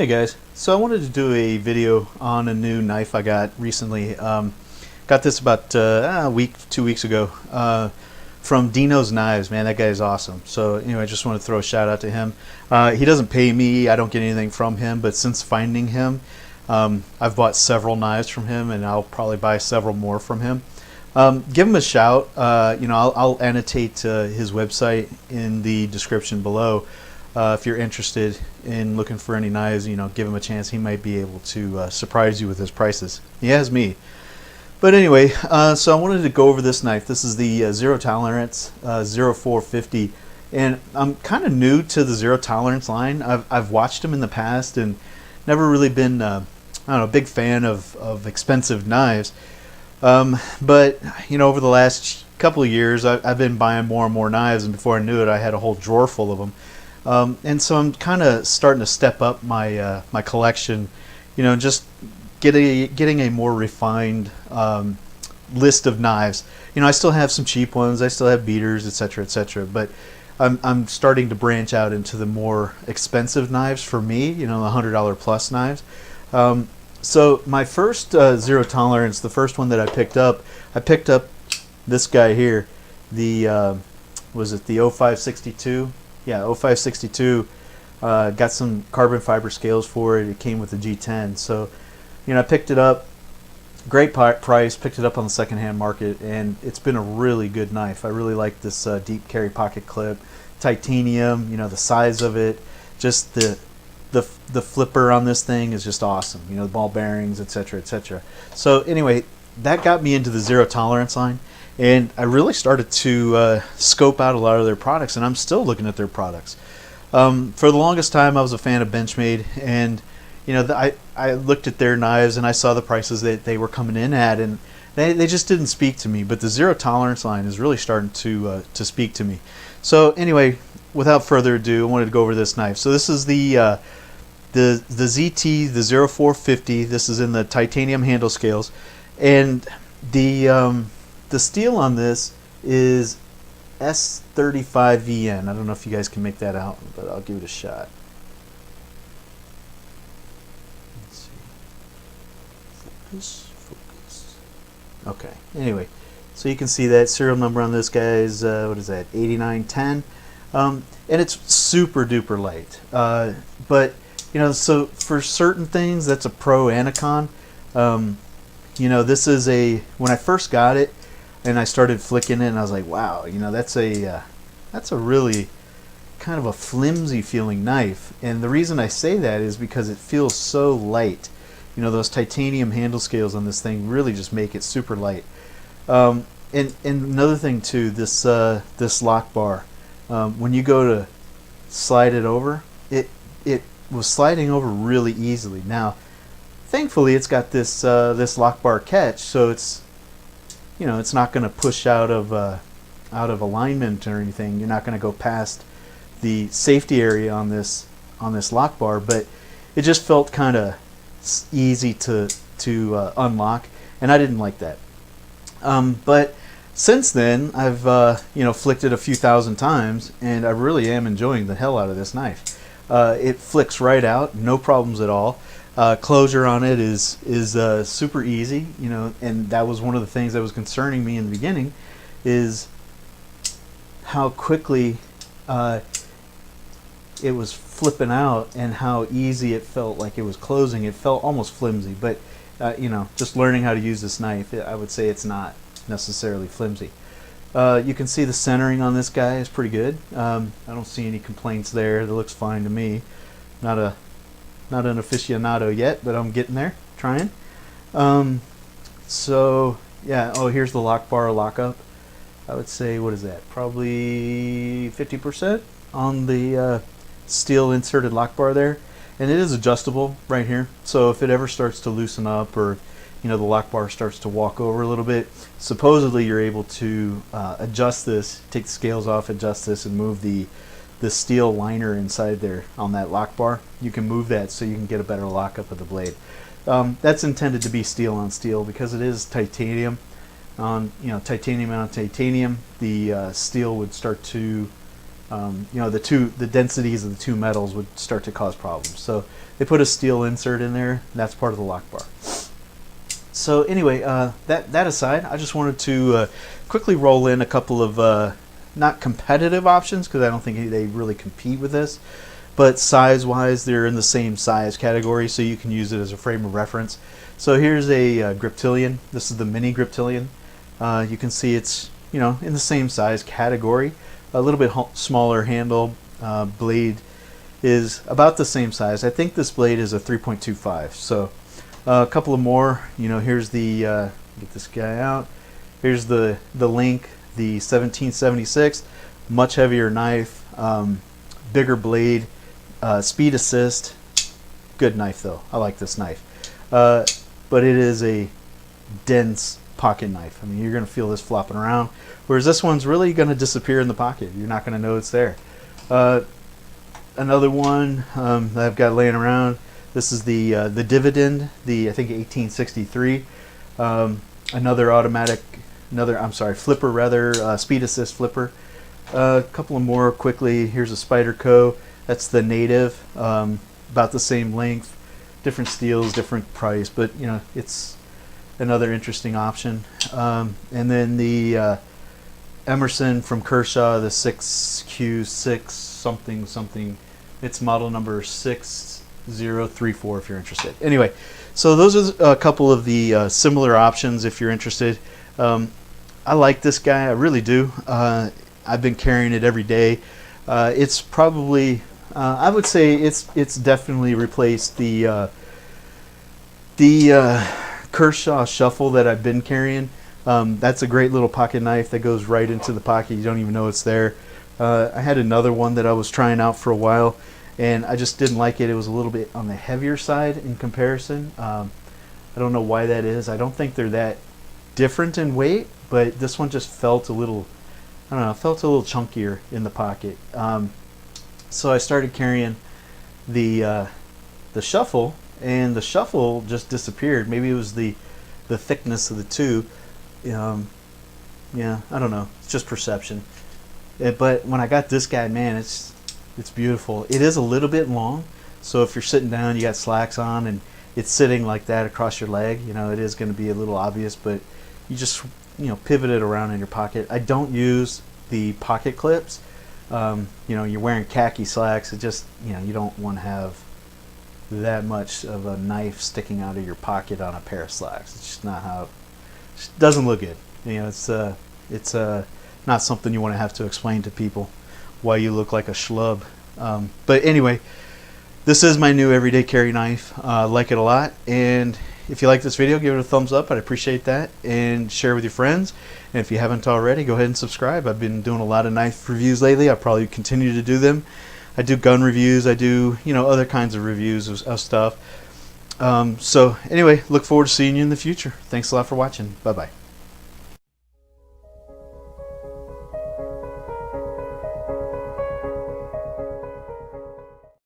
Hey guys, so I wanted to do a video on a new knife I got recently. Got this about a week, 2 weeks ago from Dino's Knives. Man, that guy is awesome. So anyway, I just want to throw a shout out to him. He doesn't pay me, I don't get anything from him, but since finding him, I've bought several knives from him, and I'll probably buy several more from him. Give him a shout. I'll annotate his website in the description below. If you're interested in looking for any knives, give him a chance. He might be able to surprise you with his prices. He has me. But anyway, so I wanted to go over this knife. This is the Zero Tolerance 0450. And I'm kind of new to the Zero Tolerance line. I've watched them in the past and never really been I don't know, a big fan of expensive knives. But over the last couple of years, I've been buying more and more knives, and before I knew it, I had a whole drawer full of them. And so I'm kind of starting to step up my my collection, just getting a more refined list of knives. I still have some cheap ones, I still have beaters, etc., etc. But I'm starting to branch out into the more expensive knives for me, the $100 plus knives. So my first Zero Tolerance, the first one that I picked up this guy here, the was it the 0562? Yeah, 0562. Got some carbon fiber scales for it. It came with the G10. So, I picked it up. Great price. Picked it up on the secondhand market, and it's been a really good knife. I really like this deep carry pocket clip, titanium. The size of it, just the flipper on this thing is just awesome. The ball bearings, etc., etc. So anyway, that got me into the Zero Tolerance line. And I really started to scope out a lot of their products, and I'm still looking at their products. For the longest time, I was a fan of Benchmade, and I looked at their knives and I saw the prices that they were coming in at, and they just didn't speak to me. But the Zero Tolerance line is really starting to speak to me. So anyway, without further ado, I wanted to go over this knife. So this is the ZT, the 0450. This is in the titanium handle scales, and the steel on this is S35VN. I don't know if you guys can make that out, but I'll give it a shot. Let's see. Focus. Okay. Anyway, so you can see that serial number on this guy is what is that? 8910. And it's super duper light. But so for certain things, that's a pro and a con. This is when I first got it, and I started flicking it, and I was like, wow, that's a really kind of a flimsy feeling knife. And the reason I say that is because it feels so light. Those titanium handle scales on this thing really just make it super light. And another thing too, this lock bar, when you go to slide it over, it was sliding over really easily. Now, thankfully, it's got this lock bar catch, so it's it's not going to push out of alignment or anything. You're not going to go past the safety area on this lock bar, but it just felt kind of easy to unlock, and I didn't like that. But since then, I've flicked it a few thousand times, and I really am enjoying the hell out of this knife. It flicks right out, no problems at all. Closure on it is super easy, and that was one of the things that was concerning me in the beginning, is how quickly it was flipping out and how easy it felt like it was closing. It felt almost flimsy, but just learning how to use this knife, I would say it's not necessarily flimsy. You can see the centering on this guy is pretty good. I don't see any complaints there. That looks fine to me. Not an aficionado yet, but I'm getting there, trying. So yeah, here's the lock bar lockup. I would say, what is that? Probably 50% on the steel inserted lock bar there, and it is adjustable right here. So if it ever starts to loosen up, or the lock bar starts to walk over a little bit, supposedly you're able to adjust this, take the scales off, adjust this, and move the steel liner inside there on that lock bar. You can move that so you can get a better lockup of the blade. That's intended to be steel on steel because it is titanium. On titanium on titanium, the steel would start to you know, the densities of the two metals would start to cause problems. So they put a steel insert in there, and that's part of the lock bar. So anyway, that aside, I just wanted to quickly roll in a couple of not competitive options, because I don't think they really compete with this, but size-wise, they're in the same size category, so you can use it as a frame of reference. So here's a Griptilian. This is the mini Griptilian. You can see it's, you know, in the same size category. A little bit smaller handle. Blade is about the same size. I think this blade is a 3.25. So a couple of more. You know, here's the get this guy out. Here's the Link, the 1776. Much heavier knife, bigger blade, speed assist. Good knife though. I like this knife. But it is a dense pocket knife. I mean, you're going to feel this flopping around, whereas this one's really going to disappear in the pocket. You're not going to know it's there. Another one that I've got laying around. This is the Dividend, the I think 1863. Another flipper rather, speed assist flipper. A couple of more quickly. Here's a Spyderco. That's the native, about the same length, different steels, different price, but you know, it's another interesting option. And then the Emerson from Kershaw, the 6Q6 something something. It's model number 6034 if you're interested. Anyway, so those are a couple of the similar options if you're interested. I like this guy, I really do. I've been carrying it every day. It's probably, I would say it's definitely replaced the Kershaw Shuffle that I've been carrying. That's a great little pocket knife that goes right into the pocket. You don't even know it's there. I had another one that I was trying out for a while, and I just didn't like it. It was a little bit on the heavier side in comparison. I don't know why that is. I don't think they're that different in weight, but this one just felt a little, I don't know, felt a little chunkier in the pocket. So I started carrying the Shuffle, and the Shuffle just disappeared. Maybe it was the thickness of the two. Yeah, I don't know. It's just perception. But when I got this guy, man, it's beautiful. It is a little bit long, so if you're sitting down, you got slacks on, and it's sitting like that across your leg, you know, it is going to be a little obvious, but you just, you know, pivot it around in your pocket. I don't use the pocket clips. You know, you're wearing khaki slacks. It just, you know, you don't want to have that much of a knife sticking out of your pocket on a pair of slacks. It's just not how. It just doesn't look good. You know, it's not something you want to have to explain to people why you look like a schlub. But anyway, this is my new everyday carry knife. I like it a lot, and if you like this video, give it a thumbs up. I'd appreciate that, and share with your friends. And if you haven't already, go ahead and subscribe. I've been doing a lot of knife reviews lately. I'll probably continue to do them. I do gun reviews. I do, you know, other kinds of reviews of stuff. So anyway, look forward to seeing you in the future. Thanks a lot for watching. Bye-bye.